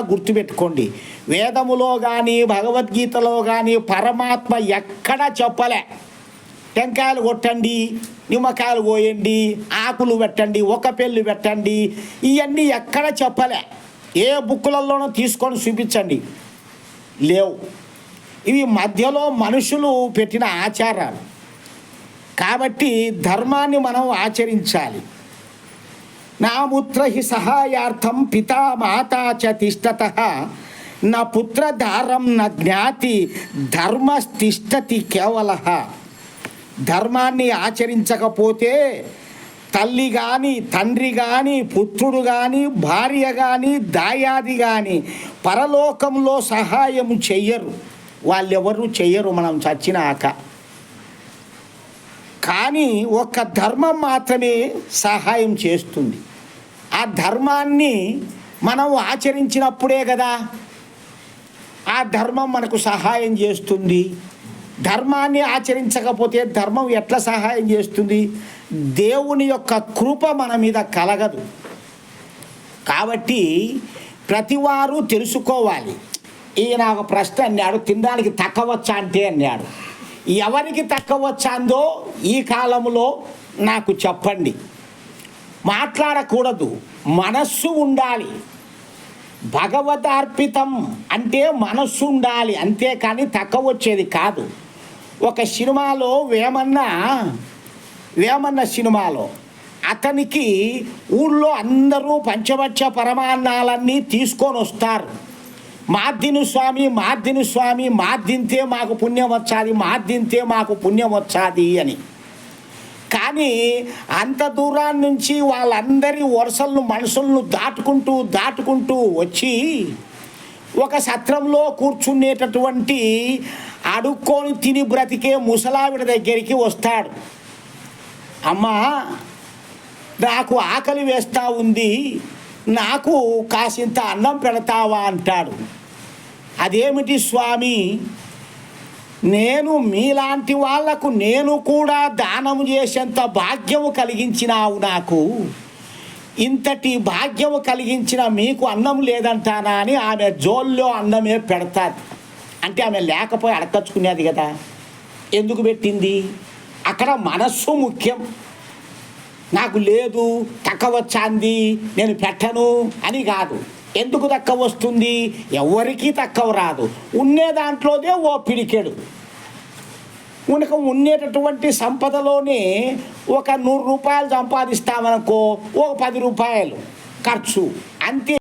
గుర్తుపెట్టుకోండి, వేదములో కానీ భగవద్గీతలో కానీ పరమాత్మ ఎక్కడా చెప్పలే టెంకాయలు కొట్టండి, నిమ్మకాయలు పోయండి, ఆకులు పెట్టండి, ఒక పెళ్ళి పెట్టండి, ఇవన్నీ ఎక్కడ చెప్పలే. ఏ బుక్కులలోనో తీసుకొని చూపించండి, లేవు. ఇవి మధ్యలో మనుషులు పెట్టిన ఆచారాలు. కాబట్టి ధర్మాన్ని మనం ఆచరించాలి. నా పుత్ర హి సహాయార్థం పితా మాతా చ తిష్టతః నా పుత్రధారం న జ్ఞాతి ధర్మస్తిష్టతి కేవలః. ధర్మాన్ని ఆచరించకపోతే తల్లి కానీ, తండ్రి కానీ, పుత్రుడు కానీ, భార్య కానీ, దాయాది కానీ పరలోకంలో సహాయం చెయ్యరు. వాళ్ళెవరు చెయ్యరు మనం చచ్చినాక. కానీ ఒక్క ధర్మం మాత్రమే సహాయం చేస్తుంది. ఆ ధర్మాన్ని మనం ఆచరించినప్పుడే కదా ఆ ధర్మం మనకు సహాయం చేస్తుంది. ధర్మాన్ని ఆచరించకపోతే ధర్మం ఎట్లా సహాయం చేస్తుంది? దేవుని యొక్క కృప మన మీద కలగదు. కాబట్టి ప్రతివారు తెలుసుకోవాలి. ఈయన ఒక ప్రశ్న అన్నాడు, తినడానికి తక్కవచ్చా అంటే అన్నాడు. ఎవరికి తక్కవచ్చాందో ఈ కాలంలో నాకు చెప్పండి. మాట్లాడకూడదు, మనస్సు ఉండాలి. భగవదార్పితం అంటే మనస్సు ఉండాలి, అంతేకాని తక్కువ వచ్చేది కాదు. ఒక సినిమాలో వేమన్న సినిమాలో అతనికి ఊళ్ళో అందరూ పంచభక్ష పరమాన్నాలన్నీ తీసుకొని వస్తారు. మాద్దిని స్వామి మాద్దింతే మాకు పుణ్యం వచ్చాది, మాద్దింతే మాకు పుణ్యం వచ్చాది అని. కానీ అంత దూరాన్ని నుంచి వాళ్ళందరి వరుసలను మనుషులను దాటుకుంటూ వచ్చి ఒక సత్రంలో కూర్చునేటటువంటి అడుక్కొని తిని బ్రతికే ముసలావిడ దగ్గరికి వస్తాడు. అమ్మా, నాకు ఆకలి వేస్తూ ఉంది, నాకు కాసింత అన్నం పెడతావా అంటాడు. అదేమిటి స్వామి, నేను మీలాంటి వాళ్లకు నేను కూడా దానం చేసేంత భాగ్యము కలిగించినావు నాకు. ఇంతటి భాగ్యము కలిగించిన మీకు అన్నం లేదంటానా అని ఆమె జోల్లో అన్నమే పెడతాది. అంటే ఆమె లేకపోయి అడకచ్చుకునేది కదా. ఎందుకు పెట్టింది? అక్కడ మనస్సు ముఖ్యం. నాకు లేదు, తక్కువ వచ్చాంది, నేను పెట్టను అని కాదు. ఎందుకు తక్కువ వస్తుంది? ఎవరికీ తక్కువ రాదు. ఉండే దాంట్లోనే ఓ పిడికెడు. ఉండేటటువంటి సంపదలోనే ఒక 100 రూపాయలు సంపాదిస్తామనుకో, ఒక 10 రూపాయలు ఖర్చు, అంతే.